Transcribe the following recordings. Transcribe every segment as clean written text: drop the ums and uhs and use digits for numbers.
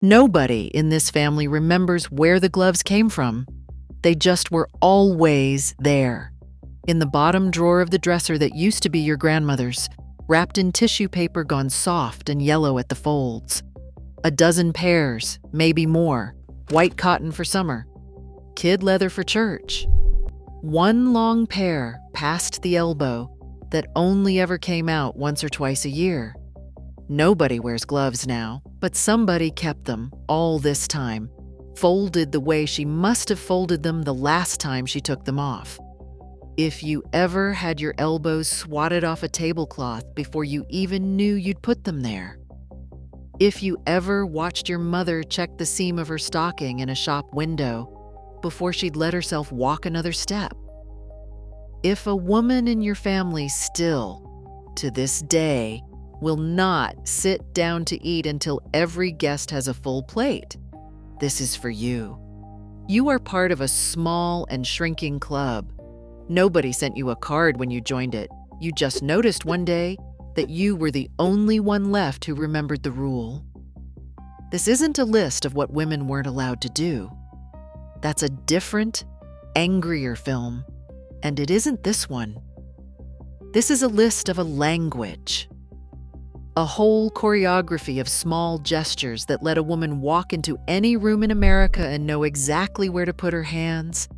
Nobody in this family remembers where the gloves came from. They just were always there, in the bottom drawer of the dresser that used to be your grandmother's, wrapped in tissue paper gone soft and yellow at the folds. A dozen pairs, maybe more, white cotton for summer, kid leather for church. One long pair past the elbow that only ever came out once or twice a year. Nobody wears gloves now, but somebody kept them all this time, folded the way she must have folded them the last time she took them off. If you ever had your elbows swatted off a tablecloth before you even knew you'd put them there. If you ever watched your mother check the seam of her stocking in a shop window before she'd let herself walk another step. If a woman in your family still, to this day, will not sit down to eat until every guest has a full plate, this is for you. You are part of a small and shrinking club. Nobody sent you a card when you joined it. You just noticed one day that you were the only one left who remembered the rule. This isn't a list of what women weren't allowed to do. That's a different, angrier film, and it isn't this one. This is a list of a language. A whole choreography of small gestures that let a woman walk into any room in America and know exactly where to put her hands.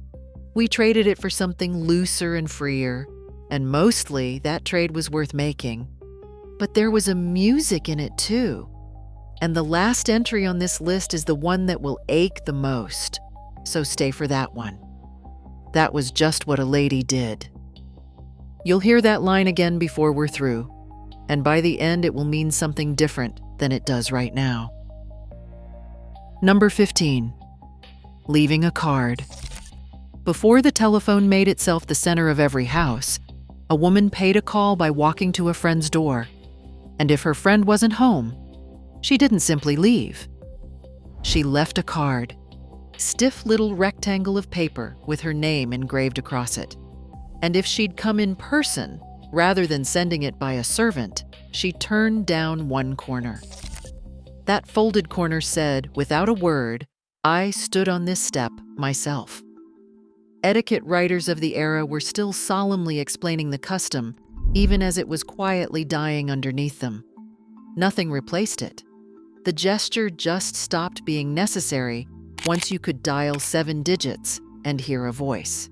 We traded it for something looser and freer, and mostly that trade was worth making. But there was a music in it too. And the last entry on this list is the one that will ache the most, so stay for that one. That was just what a lady did. You'll hear that line again before we're through, and by the end it will mean something different than it does right now. Number 15, leaving a card. Before the telephone made itself the center of every house, a woman paid a call by walking to a friend's door. And if her friend wasn't home, she didn't simply leave. She left a card, stiff little rectangle of paper with her name engraved across it. And if she'd come in person, rather than sending it by a servant, she turned down one corner. That folded corner said, without a word, "I stood on this step myself." Etiquette writers of the era were still solemnly explaining the custom, even as it was quietly dying underneath them. Nothing replaced it. The gesture just stopped being necessary once you could dial 7 digits and hear a voice.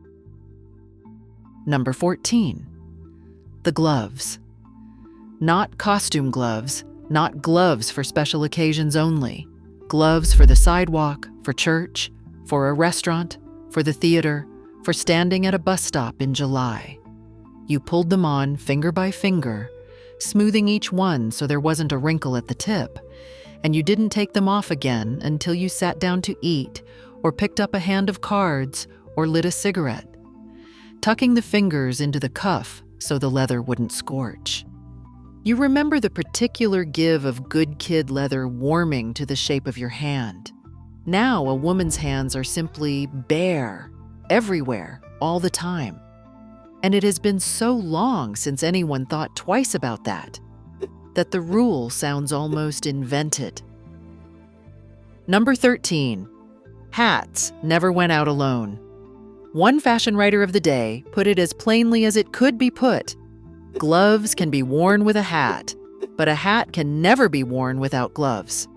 Number 14, the gloves. Not costume gloves, not gloves for special occasions only. Gloves for the sidewalk, for church, for a restaurant, for the theater, for standing at a bus stop in July. You pulled them on finger by finger, smoothing each one so there wasn't a wrinkle at the tip, and you didn't take them off again until you sat down to eat or picked up a hand of cards or lit a cigarette, tucking the fingers into the cuff so the leather wouldn't scorch. You remember the particular give of good kid leather warming to the shape of your hand. Now a woman's hands are simply bare, everywhere, all the time. And it has been so long since anyone thought twice about that the rule sounds almost invented. Number 13, hats never went out alone. One fashion writer of the day put it as plainly as it could be put: gloves can be worn with a hat, but a hat can never be worn without gloves.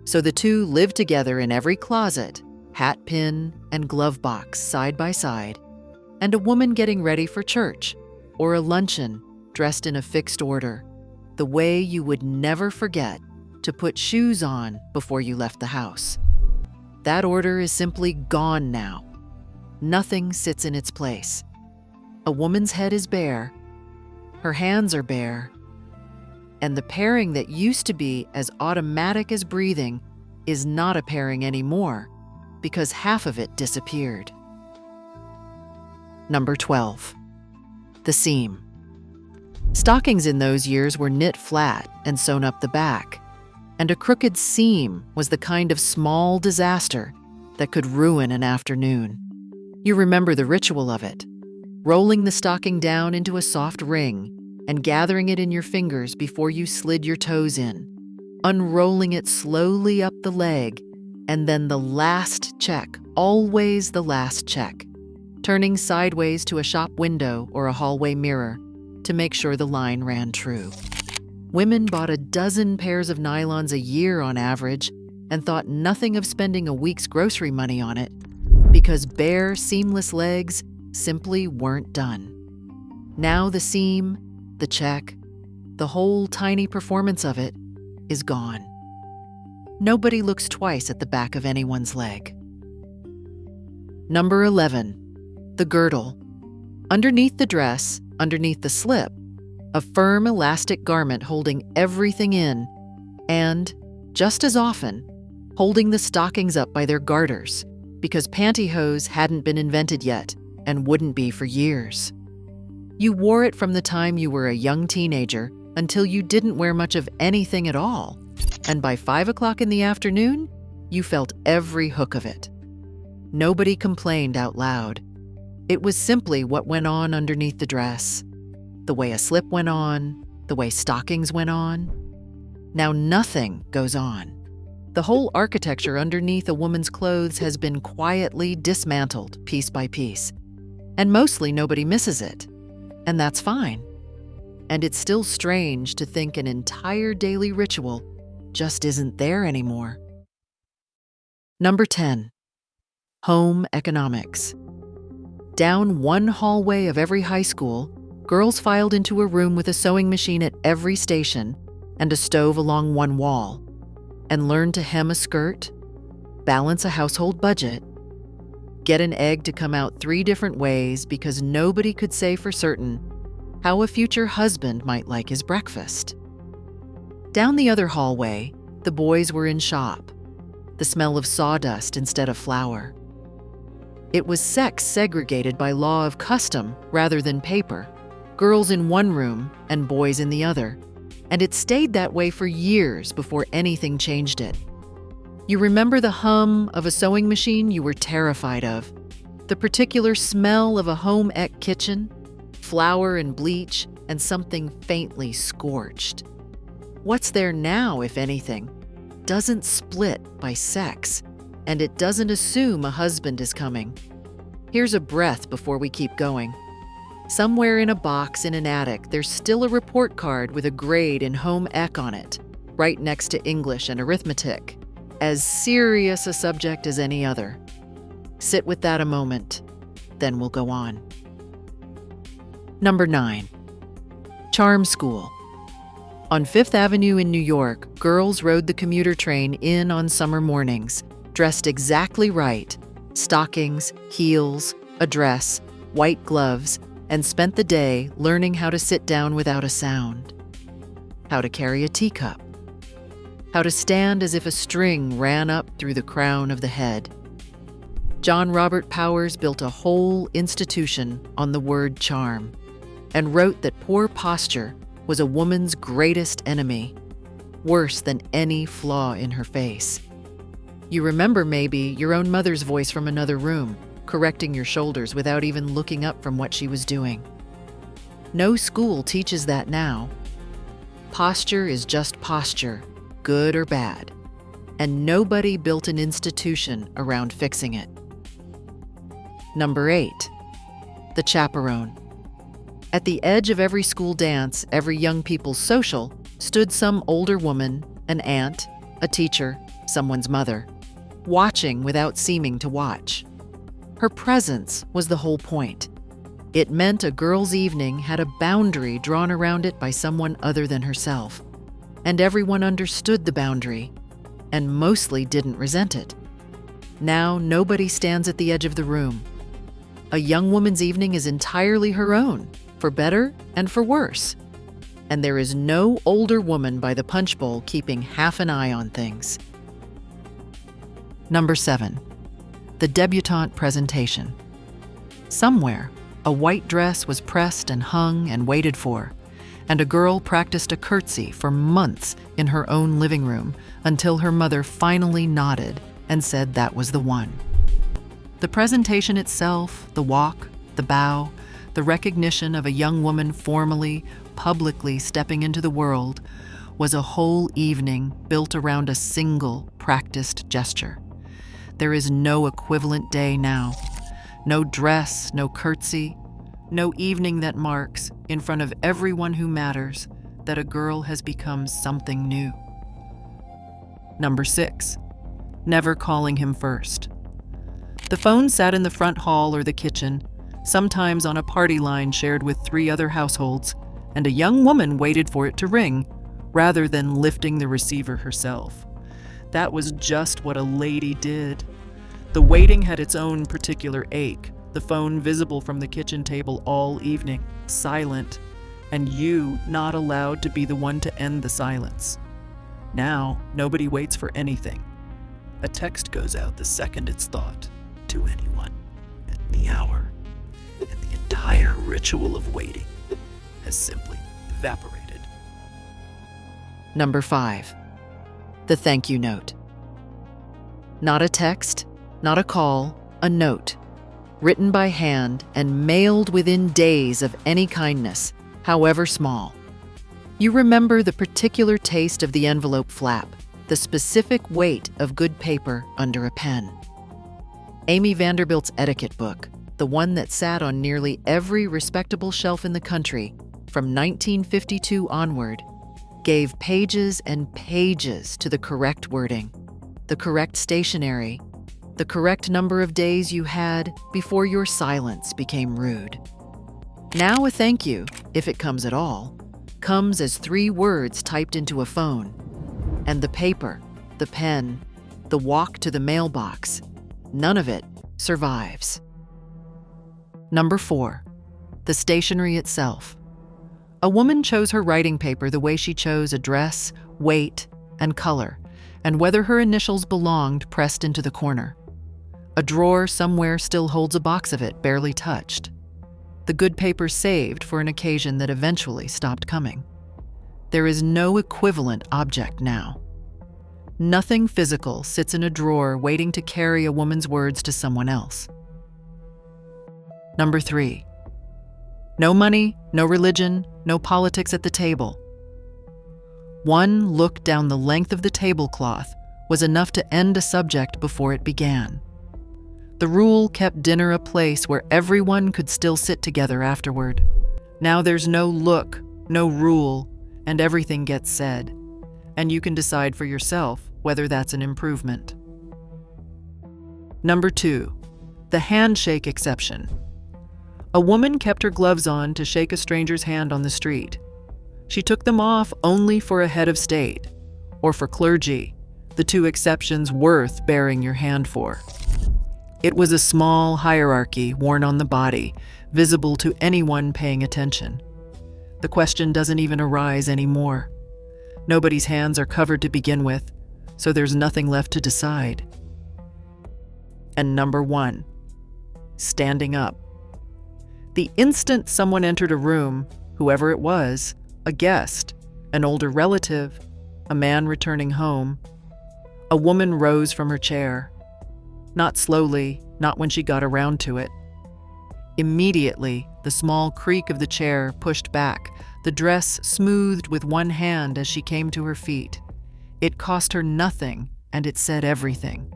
So the two live together in every closet, hat pin and glove box side by side, and a woman getting ready for church or a luncheon dressed in a fixed order, the way you would never forget to put shoes on before you left the house. That order is simply gone now. Nothing sits in its place. A woman's head is bare, her hands are bare, and the pairing that used to be as automatic as breathing is not a pairing anymore because half of it disappeared. Number 12, the seam. Stockings in those years were knit flat and sewn up the back, and a crooked seam was the kind of small disaster that could ruin an afternoon. You remember the ritual of it, rolling the stocking down into a soft ring and gathering it in your fingers before you slid your toes in, unrolling it slowly up the leg, and then the last check, always the last check, turning sideways to a shop window or a hallway mirror to make sure the line ran true. Women bought a dozen pairs of nylons a year on average and thought nothing of spending a week's grocery money on it because bare, seamless legs simply weren't done. Now the seam, the check, the whole tiny performance of it is gone. Nobody looks twice at the back of anyone's leg. Number 11, the girdle. Underneath the dress, underneath the slip, a firm elastic garment holding everything in, and, just as often, holding the stockings up by their garters, because pantyhose hadn't been invented yet and wouldn't be for years. You wore it from the time you were a young teenager until you didn't wear much of anything at all, and by 5 o'clock in the afternoon, you felt every hook of it. Nobody complained out loud. It was simply what went on underneath the dress, the way a slip went on, the way stockings went on. Now nothing goes on. The whole architecture underneath a woman's clothes has been quietly dismantled piece by piece, and mostly nobody misses it, and that's fine. And it's still strange to think an entire daily ritual just isn't there anymore. Number 10, home economics. Down one hallway of every high school, girls filed into a room with a sewing machine at every station and a stove along one wall, and learned to hem a skirt, balance a household budget, get an egg to come out 3 different ways because nobody could say for certain how a future husband might like his breakfast. Down the other hallway, the boys were in shop, the smell of sawdust instead of flour. It was sex segregated by law of custom rather than paper, girls in one room and boys in the other, and it stayed that way for years before anything changed it. You remember the hum of a sewing machine you were terrified of, the particular smell of a home ec kitchen, flour and bleach, and something faintly scorched. What's there now, if anything, doesn't split by sex, and it doesn't assume a husband is coming. Here's a breath before we keep going. Somewhere in a box in an attic, there's still a report card with a grade in home ec on it, right next to English and arithmetic, as serious a subject as any other. Sit with that a moment, then we'll go on. Number 9, charm school. On 5th Avenue in New York, girls rode the commuter train in on summer mornings, dressed exactly right, stockings, heels, a dress, white gloves, and spent the day learning how to sit down without a sound, how to carry a teacup, how to stand as if a string ran up through the crown of the head. John Robert Powers built a whole institution on the word charm and wrote that poor posture was a woman's greatest enemy, worse than any flaw in her face. You remember maybe your own mother's voice from another room, correcting your shoulders without even looking up from what she was doing. No school teaches that now. Posture is just posture, good or bad, and nobody built an institution around fixing it. Number 8, the chaperone. At the edge of every school dance, every young people's social, stood some older woman, an aunt, a teacher, someone's mother, watching without seeming to watch. Her presence was the whole point. It meant a girl's evening had a boundary drawn around it by someone other than herself, and everyone understood the boundary, and mostly didn't resent it. Now nobody stands at the edge of the room. A young woman's evening is entirely her own, for better and for worse. And there is no older woman by the punch bowl keeping half an eye on things. Number 7, the debutante presentation. Somewhere, a white dress was pressed and hung and waited for, and a girl practiced a curtsy for months in her own living room until her mother finally nodded and said that was the one. The presentation itself, the walk, the bow, the recognition of a young woman formally, publicly stepping into the world, was a whole evening built around a single practiced gesture. There is no equivalent day now. No dress, no curtsy, no evening that marks, in front of everyone who matters, that a girl has become something new. Number 6, never calling him first. The phone sat in the front hall or the kitchen, sometimes on a party line shared with 3 other households, and a young woman waited for it to ring, rather than lifting the receiver herself. That was just what a lady did. The waiting had its own particular ache, the phone visible from the kitchen table all evening, silent, and you not allowed to be the one to end the silence. Now, nobody waits for anything. A text goes out the second it's thought, to anyone, at the hour, and the entire ritual of waiting has simply evaporated. Number 5, the thank you note. Not a text, not a call, a note, written by hand and mailed within days of any kindness, however small. You remember the particular taste of the envelope flap, the specific weight of good paper under a pen. Amy Vanderbilt's Etiquette book, the one that sat on nearly every respectable shelf in the country from 1952 onward, gave pages and pages to the correct wording, the correct stationery, the correct number of days you had before your silence became rude. Now a thank you, if it comes at all, comes as 3 words typed into a phone. And the paper, the pen, the walk to the mailbox, none of it survives. Number 4, the stationery itself. A woman chose her writing paper the way she chose address, weight, and color, and whether her initials belonged pressed into the corner. A drawer somewhere still holds a box of it, barely touched. The good paper saved for an occasion that eventually stopped coming. There is no equivalent object now. Nothing physical sits in a drawer waiting to carry a woman's words to someone else. Number 3, no money, no religion, no politics at the table. One look down the length of the tablecloth was enough to end a subject before it began. The rule kept dinner a place where everyone could still sit together afterward. Now there's no look, no rule, and everything gets said. And you can decide for yourself whether that's an improvement. Number 2, the handshake exception. A woman kept her gloves on to shake a stranger's hand on the street. She took them off only for a head of state, or for clergy, the 2 exceptions worth bearing your hand for. It was a small hierarchy worn on the body, visible to anyone paying attention. The question doesn't even arise anymore. Nobody's hands are covered to begin with, so there's nothing left to decide. And number 1, standing up. The instant someone entered a room, whoever it was, a guest, an older relative, a man returning home, a woman rose from her chair. Not slowly, not when she got around to it. Immediately, the small creak of the chair pushed back, the dress smoothed with one hand as she came to her feet. It cost her nothing, and it said everything.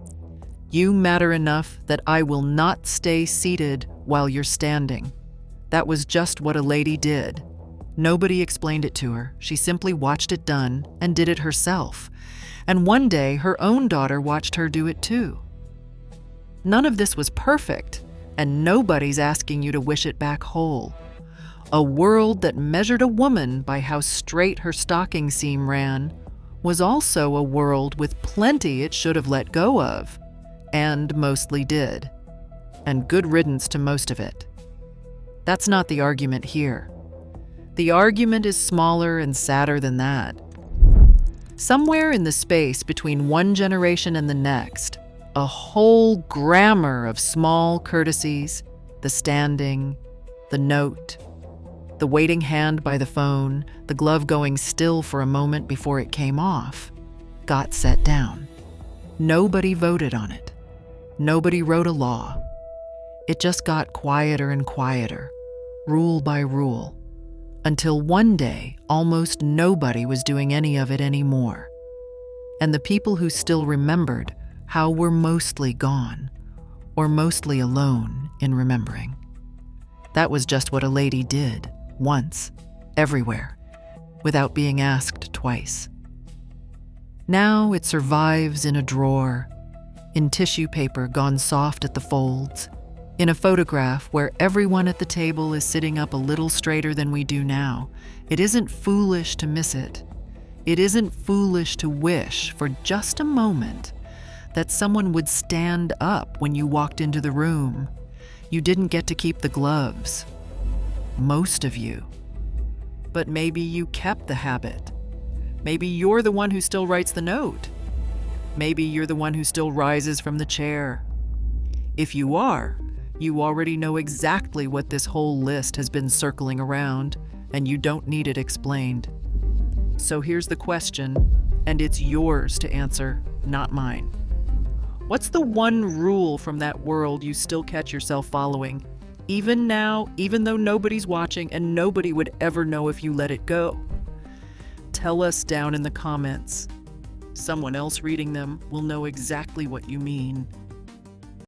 You matter enough that I will not stay seated while you're standing. That was just what a lady did. Nobody explained it to her. She simply watched it done and did it herself. And one day, her own daughter watched her do it too. None of this was perfect, and nobody's asking you to wish it back whole. A world that measured a woman by how straight her stocking seam ran was also a world with plenty it should have let go of, and mostly did. And good riddance to most of it. That's not the argument here. The argument is smaller and sadder than that. Somewhere in the space between one generation and the next, a whole grammar of small courtesies, the standing, the note, the waiting hand by the phone, the glove going still for a moment before it came off, got set down. Nobody voted on it. Nobody wrote a law. It just got quieter and quieter, rule by rule, Until one day, almost nobody was doing any of it anymore. And the people who still remembered how were mostly gone, or mostly alone in remembering. That was just what a lady did, once, everywhere, without being asked twice. Now it survives in a drawer, in tissue paper gone soft at the folds, in a photograph where everyone at the table is sitting up a little straighter than we do now. It isn't foolish to miss it. It isn't foolish to wish for just a moment that someone would stand up when you walked into the room. You didn't get to keep the gloves. Most of you. But maybe you kept the habit. Maybe you're the one who still writes the note. Maybe you're the one who still rises from the chair. If you are, you already know exactly what this whole list has been circling around, and you don't need it explained. So here's the question, and it's yours to answer, not mine. What's the one rule from that world you still catch yourself following, even now, even though nobody's watching and nobody would ever know if you let it go? Tell us down in the comments. Someone else reading them will know exactly what you mean.